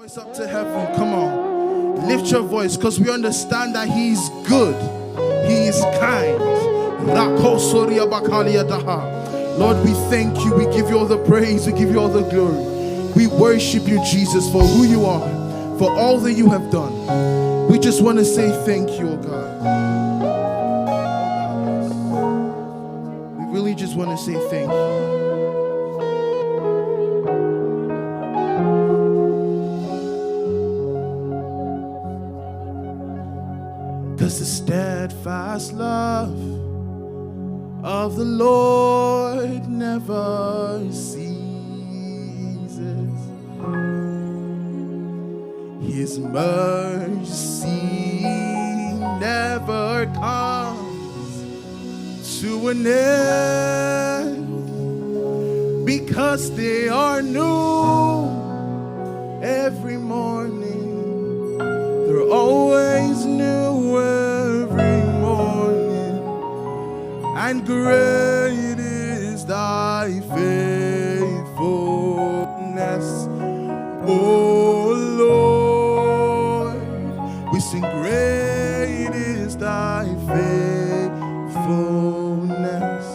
Voice up to heaven, come on. Lift your voice, because we understand that He is good. He is kind. Lord, we thank you. We give you all the praise. We give you all the glory. We worship you, Jesus, for who you are, for all that you have done. We just want to say thank you, oh God. We really just want to say thank you. Cause the steadfast love of the Lord never ceases. His mercy never comes to an end, because they are new every morning. They're always new every morning, and great is thy faithfulness, O Lord. We sing, great is thy faithfulness,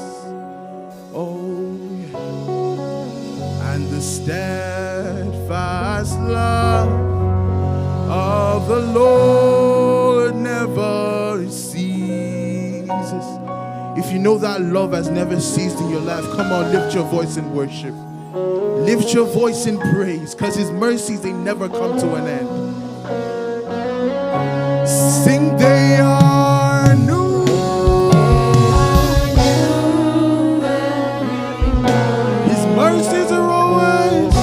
oh yeah. And the steadfast love of the Lord never ceases. If you know that love has never ceased in your life, come on, lift your voice in worship. Lift your voice in praise, because His mercies, they never come to an end. Sing, they are new. His mercies are always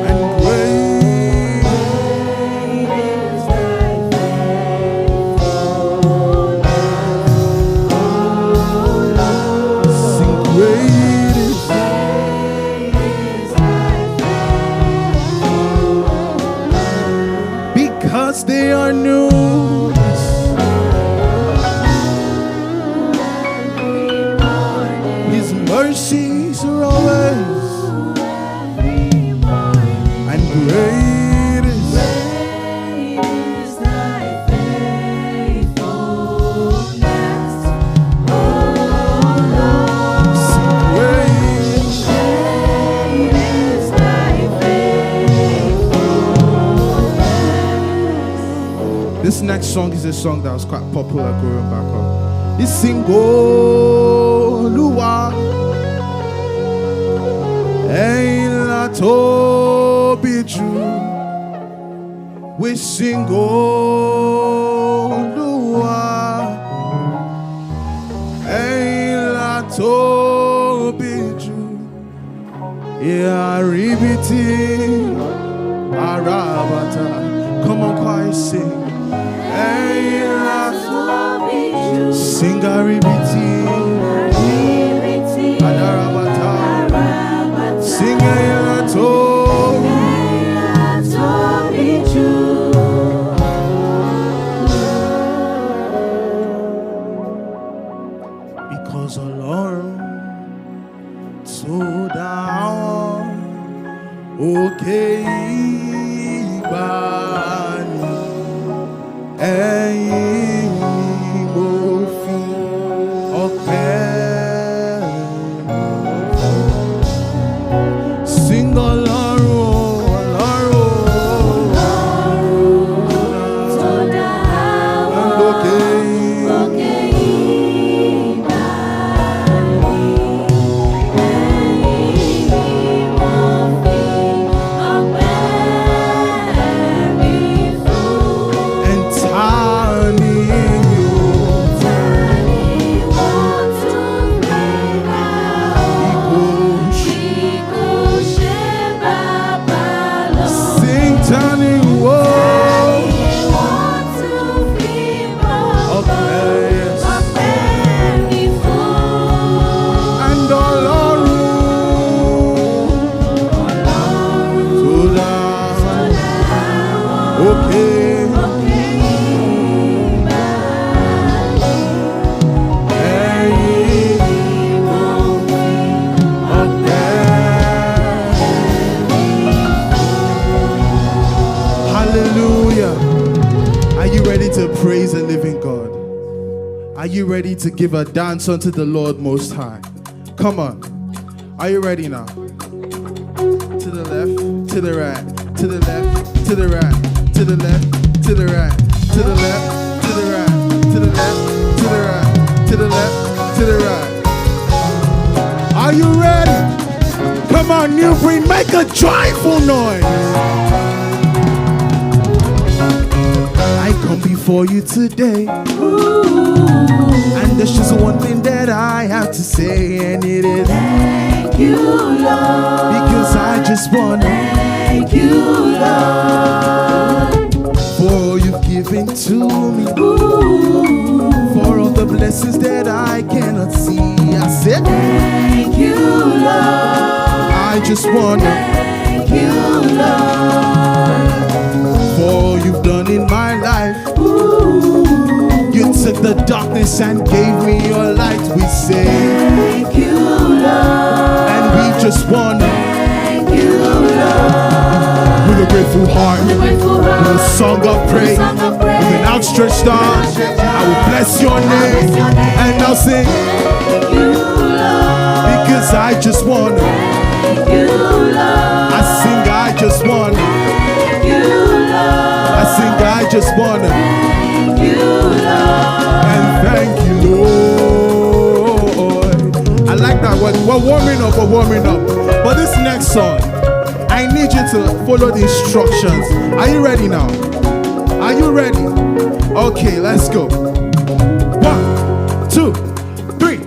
and great is thy faithfulness. Sing, great is because they are new. His mercies are always and great is thy faithfulness, oh Lord. Great is thy faithfulness. This next song is a song that was quite popular growing back up. It's sing Olúwa, ẹ̀yin la tóbi jù. We sing Olúwa, ẹ̀yin la tóbi jù. Ìyàríbitì àràbàtà. Come on, choir, sing. Ẹ̀yin la tóbi jù. Sing àríbitì àràbàtà. Sing ẹ̀yin la tóbi jù. Because Ọlọ́run tó dá wọn òkè ìgbàanì, ẹ̀yin ni mo fi ọpẹ́ fún. Sing Ọlọ́run, Ọlọ́run tó dá wọn òkè Are you ready to give a dance unto the Lord Most High? Come on. Are you ready now? To the left, to the right, to the left, to the right, to the left, to the right, to the left, to the right, to the left, to the right, to the left, to the right. Are you ready? Come on, New Breed, make a joyful noise. I come before you today, and there's just one thing that I have to say, and it is thank you, Lord. Because I just wanna thank you, Lord, for all you've given to me, for all the blessings that I cannot see. I said thank you, Lord. I just wanna thank you, Lord, for all you've done in my life. You took the darkness and gave me your light. We say thank you, Lord, and we just wanna thank you, Lord, with a grateful heart, with a grateful heart, with a song of praise, with an outstretched arm. I will bless your name and I'll sing thank you, Lord, because I just wanna. thank you, Lord, I sing, I just wanna. thank you, Lord, I sing, I just wanna. thank you, Lord, And thank you, Lord. I like that word. We're warming up, we're warming up. But this next song, I need you to follow the instructions. Are you ready now? Are you ready? Okay, let's go. 1, 2, 3.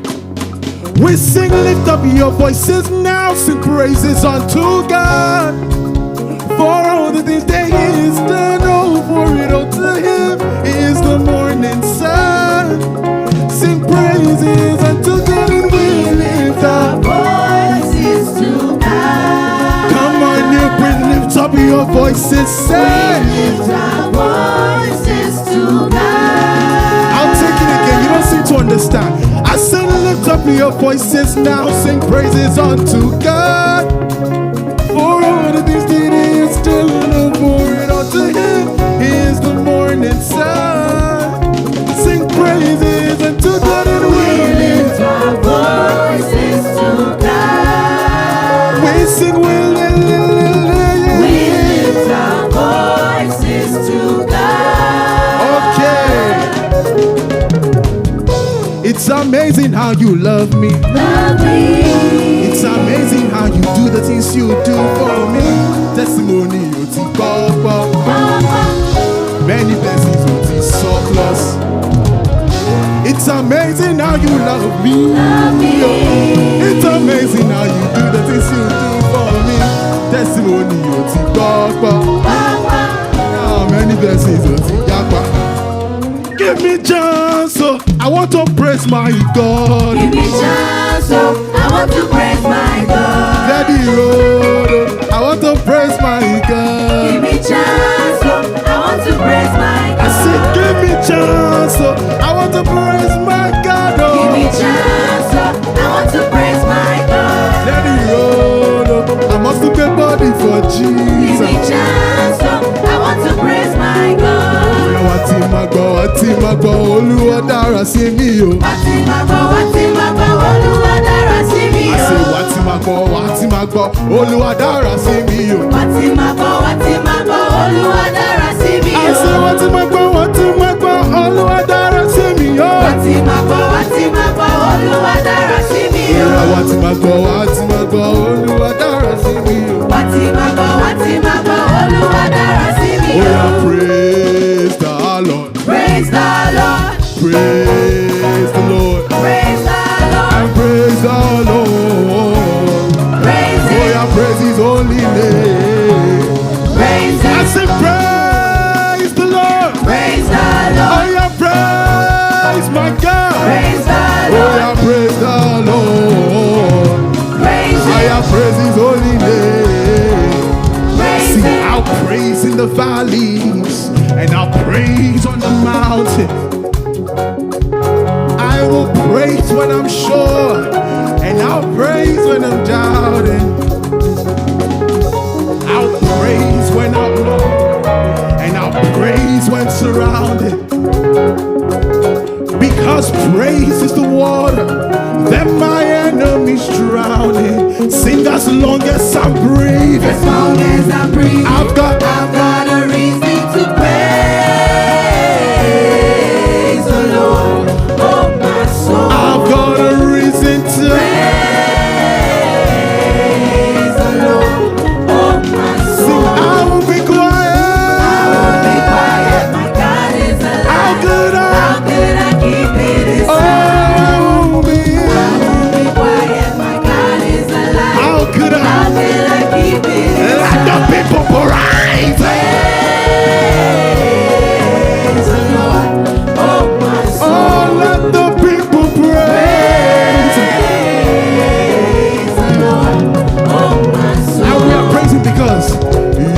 We sing, lift up your voices now, sing praises unto God. For all the things that He has done, oh, for it all to Him is the morning sun. Sing praises unto God and we lift up voices to God. Come on, New Breed, lift up your voices, say. Lift our voices to God. I'll take it again, you don't seem to understand. I say lift up your voices now, sing praises unto God. For all the things that He has done, for it all to Him is the morning sun. Sing praises unto God and we lift our voices to God. We sing, we lift our voices to God. Okay. It's amazing how you love me. Love me. It's amazing how you do the things you do for me. Testimony, oti papa. Many blessings, oti surplus. It's amazing how you love me. Love me. It's amazing how you do the things you do for me. Testimony, oti papa. Many blessings, oti yapa. Give me chance, so I want to praise my God. Give me chance, so I want to praise my God. Let the road, I want to praise my God. Give me chance, so I want to praise my God. I said, give me chance, so I want to praise my God. Oh. Give me chance, so I want to praise my God. Let the road, I must do the body for Jesus. Give me chance, so I want to praise my God. Wati magbo, Olúwa dára sí mi o. Wati magbo, Olúwa dára sí mi o. I say wati magbo, Olúwa dára sí mi o. Wati magbo, Olúwa dára sí mi o. I say wati magbo, Olúwa dára sí mi o. Wati magbo, Olúwa dára sí mi o. Wati magbo, Olúwa dára sí mi o. Wati magbo, Olúwa dára sí mi o. Oh yeah, praise the Lord. Praise the Lord. Praise the Lord. Praise the Lord. And praise the Lord. Praise Oh Him. yeah, praise His holy name. Praise I Him. say praise the Lord. Praise the Oh Lord. yeah, praise my God. Praise the Oh Lord. yeah, praise the Lord. Praise I Him. yeah, praise His holy name. Praise See, Him. I'll praise in the valleys and I'll praise on the mountain. I will praise when I'm sure and I'll praise when I'm doubting. I'll praise when I'm low and I'll praise when surrounded. Because is the water that my enemies drowning. Sing as long as I'm breathing. As long as I'm breathing, I've got a reason to praise the Lord. Oh, my soul. I've got a reason to Praise the Lord. Oh, my sing. soul. I will be quiet. I won't be quiet. My God is alive. How could How could I keep it I inside? won't be? I won't be quiet. My God is alive. How could How I? could I keep it Let the inside? people praise. Praise the Lord. Oh, my Oh, soul. let the people praise. Praise the Lord. Oh, my soul. And we are praising because you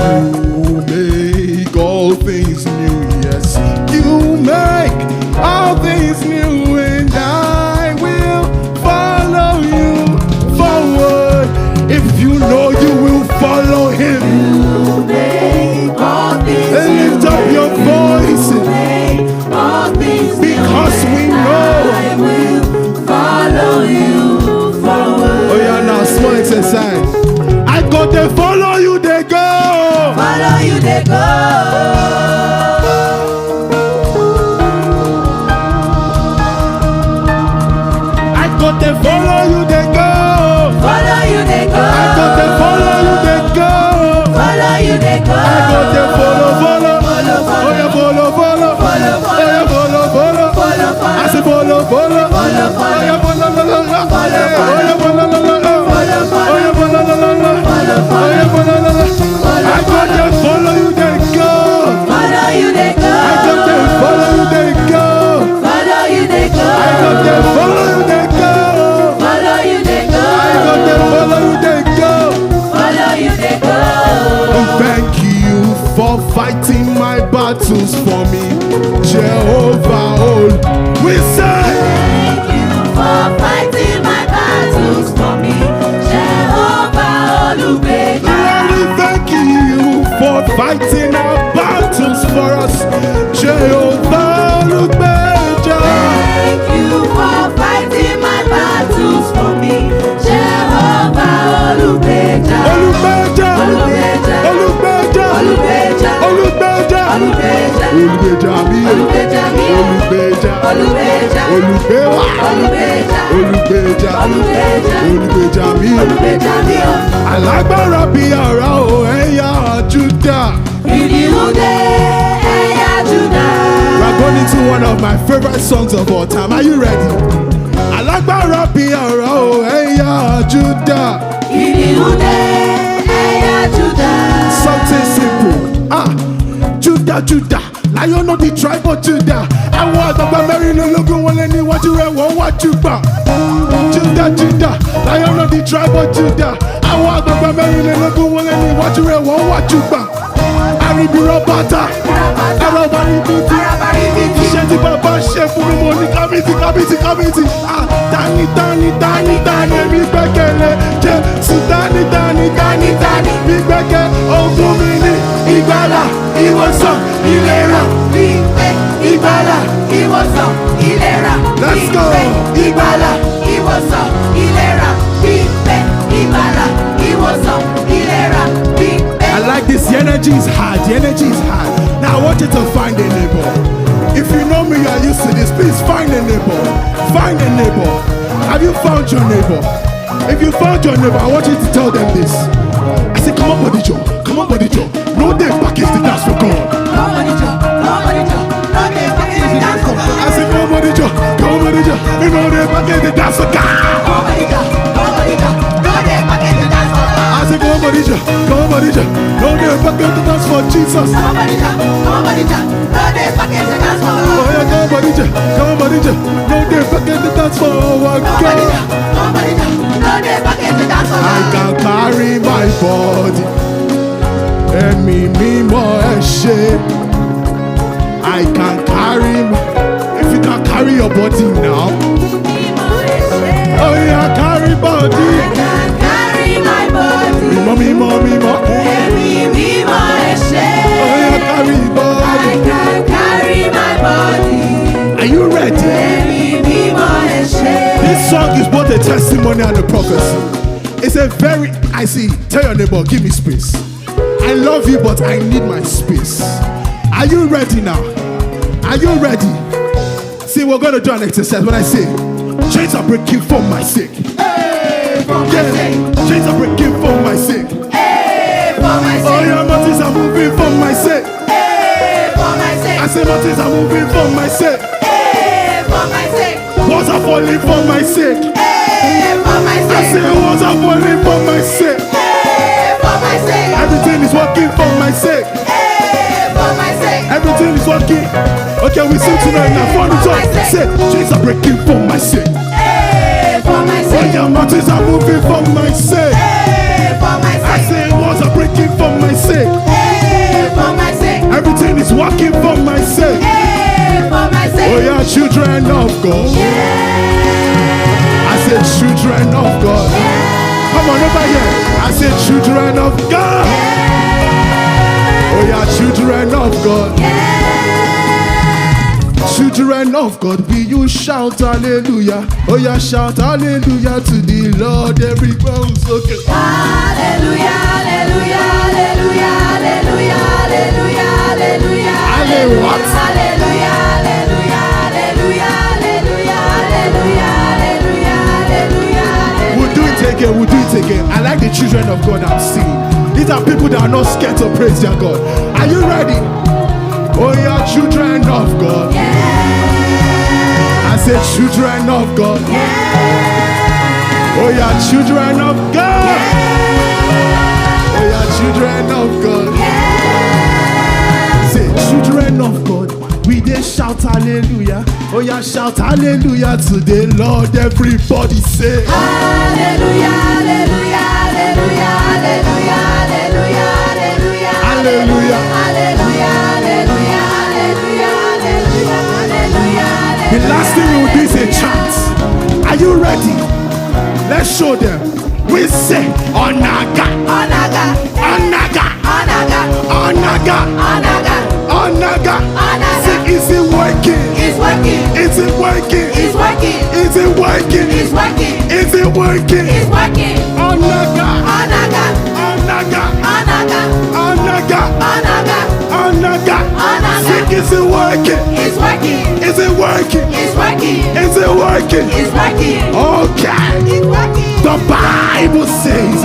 make all things new. Yes, you make all things new, and I will follow you forward. If you know you will follow him, Make all things and lift up your voice, make all things because we know. I will follow you forward. Oh yeah, now small exercise. I got to follow you, they go. Follow you, they go. I got to follow you, they go. Follow you, they go. I got to follow you, they go. Follow you, they go. I got to follow. Follow, Oh yeah, follow. follow, Oh yeah, follow. follow, I say follow. Oh yeah, follow. Oh yeah, follow. Oh yeah, follow. I got to follow you, they go. follow you, they go. I got to follow you, they go. Follow you, they go. I got to follow you, they go. Follow you, they go. I got to follow you, they go. Follow you, they go. Thank you for fighting my battles for me, Jehovah. Oh, we say Thank you for fighting my battles for me, Jehovah Olubeja. Lord, we thank you for fighting our battles for us, Jehovah. Olubeja. Thank you for fighting my battles for me, Jehovah Olubeja. Olubeja. Olubeja. Olubeja. Olubeja. Olubeja. Olubeja. Olubeja mi. Olubeja mi. Olubeja. Olubeja. Olubewa. Olubeja. Olubeja. Olubeja. Olubeja mi. Olubeja mi o. Alágbára bí ara o ẹ̀yà Júdà. Ìdíwúdé ẹ̀yà Júdà. We're going into one of my favorite songs of all time. Are you ready? Alágbára bí ara o ẹ̀yà Júdà. Ìdíwúdé ẹ̀yà Júdà. Something simple. Judah, Lion of the tribe of Judah. Àwọn àgbàgbà mẹ́rìnlélógún wọlé níwájú rẹ̀ wọ́n wá júbà. Judah, Lion of the tribe of Judah. Àwọn àgbàgbà mẹ́rìnlélógún wọlé níwájú rẹ̀ wọ́n wá júbà. Àrìbìrọ̀ bàtà, ẹ̀rọ bàrìbìtì. Iṣẹ́ tí bàbá ṣe fún mi mo ní kábìtì. Tani, èmi gbẹ́kẹ̀lé Jésù. Tani, mi gbẹ́kẹ̀ ogún mi ní ìgbàlà, ìwòsàn, ìlera. Pípé ìgbàlà, ìwòsàn, ìlera. Let's go. Pípé ìgbàlà, ìwòsàn, ìlera. Pípé ìgbàlà, ìwòsàn, ìlera. Pípé. I like this. The energy is high. Now I want you to find a neighbor. If you know me, you are used to this. Please find a neighbor. Have you found your neighbor? If you found your neighbor, I want you to tell them this. I say, come on, body Joe. No day package the dance for God. Come on, Joe. No day package the dance for God. I say, come on, body Joe. You know they package the dance for God. Come on, Joe. No day package the dance for God. I say, come on, body Joe. No day package the dance for Jesus. Come on, Joe. No day package the dance for God. Oh yeah, come on, body Joe. No day package the dance for our God. No day package the dance for I God. can carry my body. Ẹ̀mí mímọ́ ẹ ṣé. I can carry if you can carry your body now. Oh yeah, carry body. I can carry my body. Mímọ́. Ẹ̀mí mímọ́ ẹ ṣé. Oh yeah, carry body. I can carry my body. Are you ready? Ẹ̀mí mímọ́ ẹ testimony and the prophecy. It's a very, I see, tell your neighbor, give me space. I love you, but I need my space. Are you ready now? Are you ready? See, we're going to do an exercise. When I say, chains are breaking for my sake. Hey, for my sake. Chains are breaking for my sake. Hey, for my sake. Oh, your mountains are moving for my sake. Hey, for my sake. I say mountains are moving for my sake. Hey, for my sake. Walls are falling for my sake. Hey, for my sake. I say walls are falling for my sake. Hey, for my sake. Everything is working for my sake. Hey, for my sake. Everything is working. Okay, we sing tonight now. For the top, say chains are breaking for my sake. Hey, for my Oh, sake. your mountains are moving for my sake. Hey, for my I sake. say walls are breaking for my sake. Hey, for my sake. Everything is working for my sake. Hey, for my sake. Oh, yeah, children of God. I said children of God. Come on over here. I said children of God. Oh, yeah, children of God. Children of God, will you shout hallelujah? Oh, yeah, shout hallelujah to the Lord. Everyone's okay. Hallelujah, hallelujah, hallelujah, hallelujah, hallelujah, hallelujah. Hallelujah. What? Hallelujah, hallelujah, hallelujah, hallelujah, hallelujah, hallelujah, hallelujah. We'll do it again, we'll do it again. I like the children of God I'm seeing. These are people that are not scared to praise their God. Are you ready? Oh, yeah, children of God. I said children of God. Oh, yeah, children of God. Oh, yeah, children of God. Say children of God. We did shout hallelujah. Oh, yeah, shout hallelujah to the Lord. Everybody say Hallelujah, hallelujah, hallelujah, hallelujah, hallelujah, hallelujah, hallelujah. hallelujah, hallelujah, hallelujah, hallelujah. The last thing we will do is a chant. Are you ready? Let's show them. We say Onaga, Onaga, Onaga, Onaga, Onaga, Onaga, Onaga. Onaga. Say, is it working? It's working, Is it working? it's working, Is it working? it's working, Is it working? it's working. Onaga, Onaga, Onaga, Onaga, Onaga, Onaga, Onaga. Onaga. Say, is it working? It's working, Is it working? it's working, Is it working? it's working, Okay. it's working. The Bible says